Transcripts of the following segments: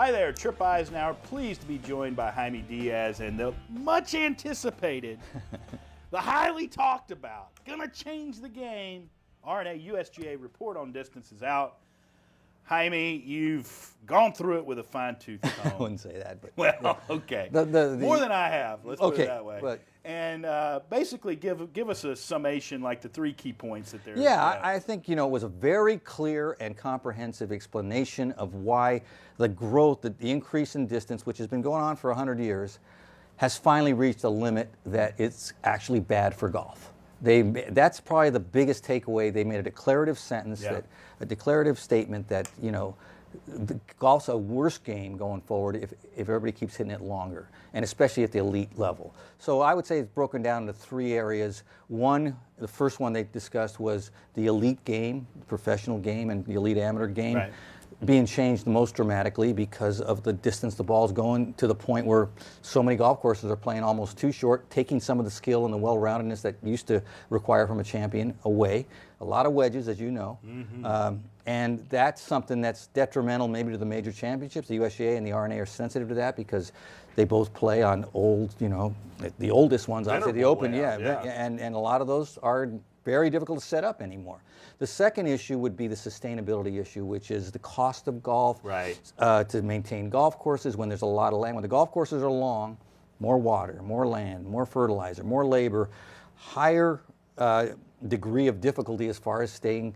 Hi there, Trip Eisenhower. Pleased to be joined by Jaime Diaz and the much anticipated, the highly talked about, gonna change the game, R&A USGA report on distance is out. Jaime, you've gone through it with a fine-tooth comb. I wouldn't say that, but well, okay. More than I have. Let's put it that way. But, and basically, give us a summation, like the 3 key points that there. Yeah, I think it was a very clear and comprehensive explanation of why the growth, the increase in distance, which has been going on for 100 years, has finally reached a limit that it's actually bad for golf. That's probably the biggest takeaway. They made a declarative sentence, a declarative statement that golf's a worse game going forward if everybody keeps hitting it longer, and especially at the elite level. So I would say it's broken down into 3 areas. One, the first one they discussed was the elite game, the professional game, and the elite amateur game. Right. Being changed most dramatically because of the distance the ball's going, to the point where so many golf courses are playing almost too short, taking some of the skill and the well-roundedness that used to require from a champion away. A lot of wedges, as you know. Mm-hmm. And that's something that's detrimental maybe to the major championships. The USGA and the R&A are sensitive to that because they both play on old, the oldest ones, obviously the Open, and a lot of those are very difficult to set up anymore. The second issue would be the sustainability issue, which is the cost of golf, to maintain golf courses when there's a lot of land. When the golf courses are long, more water, more land, more fertilizer, more labor, higher degree of difficulty as far as staying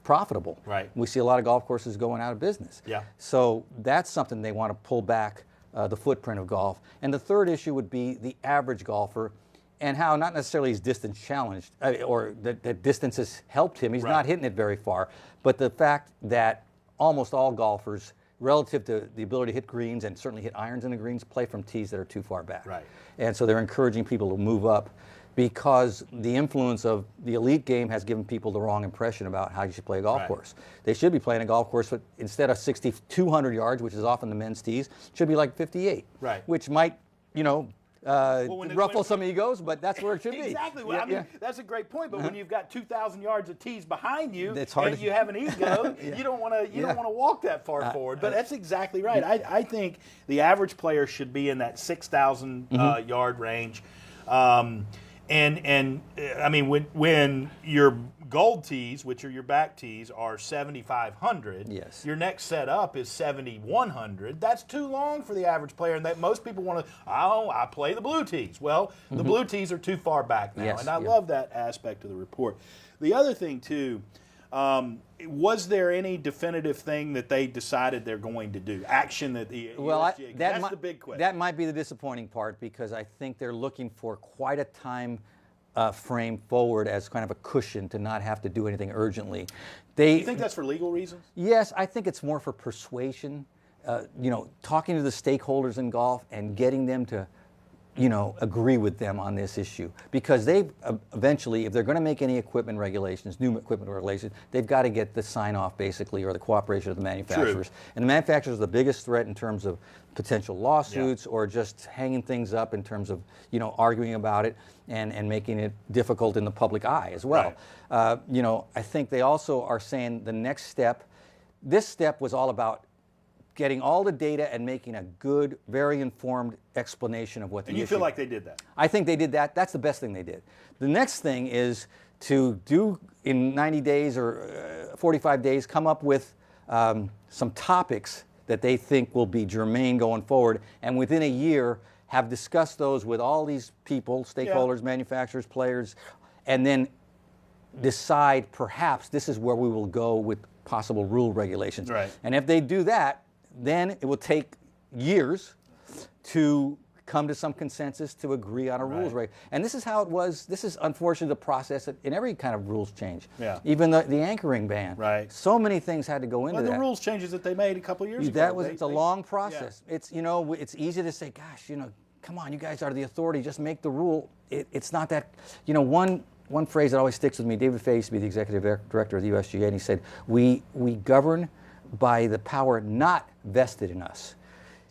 profitable. Right. We see a lot of golf courses going out of business. Yeah. So that's something they want to pull back the footprint of golf. And the third issue would be the average golfer, and how not necessarily he's distance challenged, or that distance has helped him. He's not hitting it very far, but the fact that almost all golfers, relative to the ability to hit greens and certainly hit irons in the greens, play from tees that are too far back. Right. And so they're encouraging people to move up, because the influence of the elite game has given people the wrong impression about how you should play a golf course. They should be playing a golf course with, instead of 6,200 yards, which is often the men's tees, should be like 58, which might, ruffle some egos, but that's where it should be. Exactly. Well, I mean, that's a great point. But when you've got 2,000 yards of tees behind you, and you have an ego, you don't want to walk that far forward. But that's exactly right. I think the average player should be in that 6,000 yard range. And I mean, when your gold tees, which are your back tees, are 7,500, your next set up is 7,100. That's too long for the average player, and that most people want to, I play the blue tees. Well, the blue tees are too far back now, and I love that aspect of the report. The other thing, too, was there any definitive thing that they decided they're going to do? Action that the USGA, that's the big question. That might be the disappointing part, because I think they're looking for quite a time frame forward as kind of a cushion to not have to do anything urgently. You think that's for legal reasons? Yes, I think it's more for persuasion. Talking to the stakeholders in golf and getting them to agree with them on this issue, because they eventually, if they're going to make any equipment regulations, new equipment regulations, they've got to get the sign-off, basically, or the cooperation of the manufacturers. True. And the manufacturers are the biggest threat in terms of potential lawsuits or just hanging things up in terms of arguing about it and making it difficult in the public eye as well. Right. I think they also are saying the next step. This step was all about getting all the data and making a good, very informed explanation of what the issue is. And you feel like they did that? I think they did that. That's the best thing they did. The next thing is to do, in 90 days or 45 days, come up with some topics that they think will be germane going forward, and within a year have discussed those with all these people, stakeholders, manufacturers, players, and then decide perhaps this is where we will go with possible rule regulations. Right. And if they do that, then it will take years to come to some consensus to agree on a rules rate. And this is how it was. This is unfortunately the process in every kind of rules change. Yeah. Even the anchoring ban. Right. So many things had to go into that. The rules changes that they made a couple of years ago. It's a long process. Yeah. It's it's easy to say, gosh, come on, you guys are the authority. Just make the rule. It's not that. One phrase that always sticks with me. David Fay used to be the executive director of the USGA, and he said, "We govern by the power not vested in us."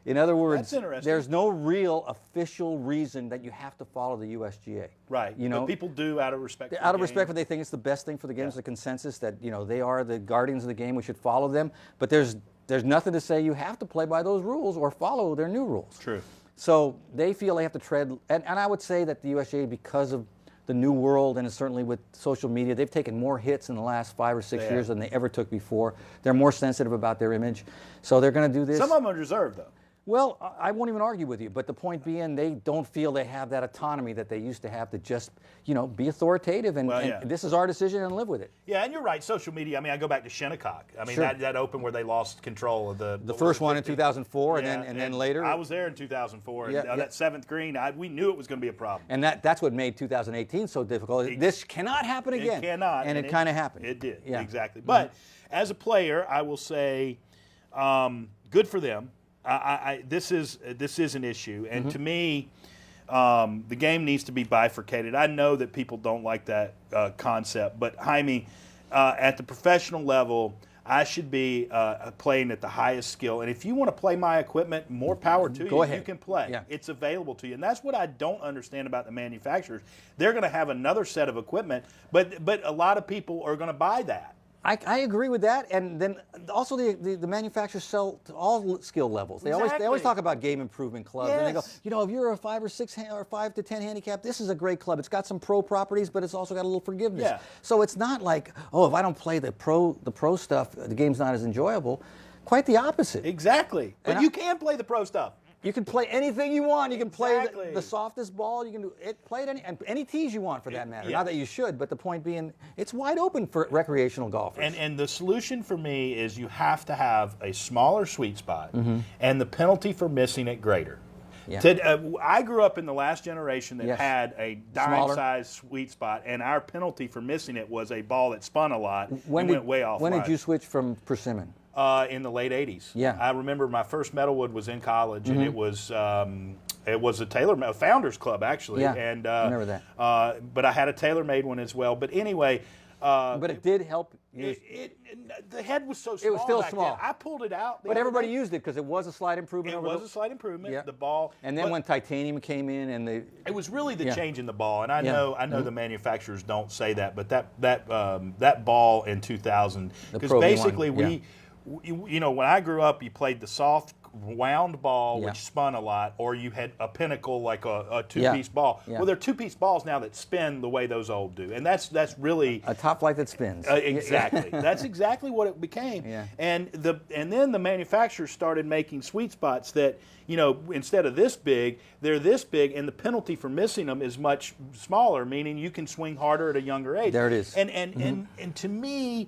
In other words, there's no real official reason that you have to follow the USGA. Right. But people do out of respect for the game. Out of respect for they think it's the best thing for the game. It's a consensus that they are the guardians of the game. We should follow them. But there's there's nothing to say you have to play by those rules or follow their new rules. True. So they feel they have to tread, and I would say that the USGA, because of the new world, and certainly with social media, they've taken more hits in the last 5 or 6 years than they ever took before. They're more sensitive about their image, so they're going to do this. Some of them are deserved, though. Well, I won't even argue with you, but the point being, they don't feel they have that autonomy that they used to have to just, be authoritative, and this is our decision and live with it. Yeah, and you're right. Social media. I mean, I go back to Shinnecock. I mean, that Open where they lost control of the first one in 2004, and then later. I was there in 2004. And that 7th green, we knew it was going to be a problem. And that's what made 2018 so difficult. This cannot happen again. It cannot. And it kind of happened. It did. Yeah. Exactly. But as a player, I will say, good for them. This is an issue, and to me, the game needs to be bifurcated. I know that people don't like that concept, but Jaime, at the professional level, I should be playing at the highest skill. And if you want to play my equipment, more power to you. Go ahead. You can play. Yeah. It's available to you, and that's what I don't understand about the manufacturers. They're going to have another set of equipment, but a lot of people are going to buy that. I agree with that, and then also the manufacturers sell to all skill levels. They always talk about game improvement clubs, and they go, if you're a 5 or 6 or 5 to 10 handicap, this is a great club. It's got some pro properties, but it's also got a little forgiveness. Yeah. So it's not like, if I don't play the pro stuff, the game's not as enjoyable. Quite the opposite. Exactly. But you can play the pro stuff. You can play anything you want. You can play the softest ball. You can do it. Play it any tees you want, for that matter. Not that you should, but the point being, it's wide open for recreational golfers. And the solution for me is you have to have a smaller sweet spot, and the penalty for missing it greater. Yeah. I grew up in the last generation that had a dime-sized sweet spot, and our penalty for missing it was a ball that spun a lot and went way off. When did you switch from persimmon? In the late 80s. Yeah. I remember my first Metalwood was in college, and it was a TaylorMade, a Founders Club, actually. Yeah, and, I remember that. But I had a TaylorMade one as well. But anyway. But it did help. The head was so small. It was still back small. then. I pulled it out. But everybody used it because it was a slight improvement. It was a slight improvement. Yeah. The ball. And then when titanium came in, it was really the change in the ball. And I know the manufacturers don't say that, but that ball in 2000, because basically when I grew up, you played the soft wound ball, which spun a lot, or you had a pinnacle like a two-piece ball. Well, there are two-piece balls now that spin the way those old do, and that's really a top flight that spins. Exactly. That's exactly what it became. Yeah. And then the manufacturers started making sweet spots that, instead of this big, they're this big, and the penalty for missing them is much smaller, meaning you can swing harder at a younger age. There it is. And to me,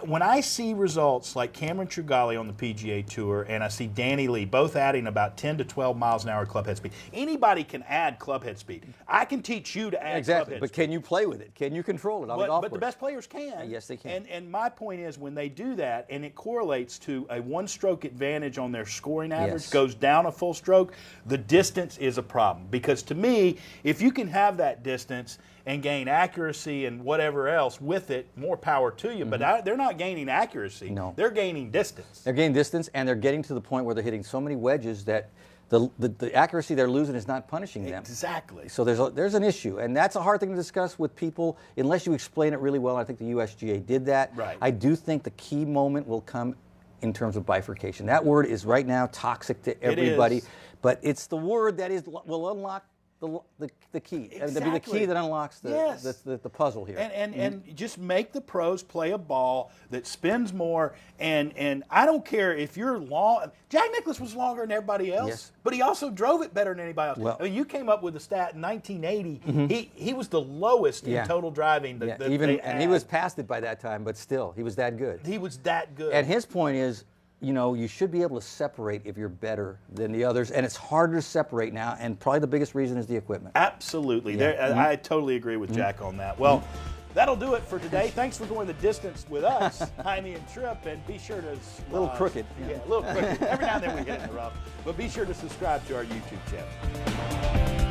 when I see results like Cameron Trugali on the PGA Tour, and I see Danny Lee both adding about 10 to 12 miles an hour club head speed, anybody can add club head speed. I can teach you to add club head but speed. can you play with it? Can you control it on the golf course? But the best players can. Yes, they can. And my point is, when they do that, and it correlates to a one-stroke advantage on their scoring average, goes down a full stroke, the distance is a problem. Because to me, if you can have that distance and gain accuracy and whatever else with it, more power to you. But they're not gaining accuracy. No. They're gaining distance. They're gaining distance, and they're getting to the point where they're hitting so many wedges that the accuracy they're losing is not punishing them. Exactly. So there's an issue, and that's a hard thing to discuss with people unless you explain it really well. I think the USGA did that. Right. I do think the key moment will come in terms of bifurcation. That word is right now toxic to everybody, but it's the word that will unlock the key. Exactly. It'll be the key that unlocks the puzzle here. And just make the pros play a ball that spins more. And I don't care if you're long. Jack Nicklaus was longer than everybody else, but he also drove it better than anybody else. Well, I mean, you came up with a stat in 1980. He was the lowest in total driving. And he was past it by that time, but still, he was that good. He was that good. And his point is, you should be able to separate if you're better than the others, and it's harder to separate now, and probably the biggest reason is the equipment. Absolutely. I totally agree with Jack on that. Well, that'll do it for today. Thanks for going the distance with us, Jaime and Tripp, and be sure to... a little crooked. Yeah, a little crooked. Every now and then we get it in the rough. But be sure to subscribe to our YouTube channel.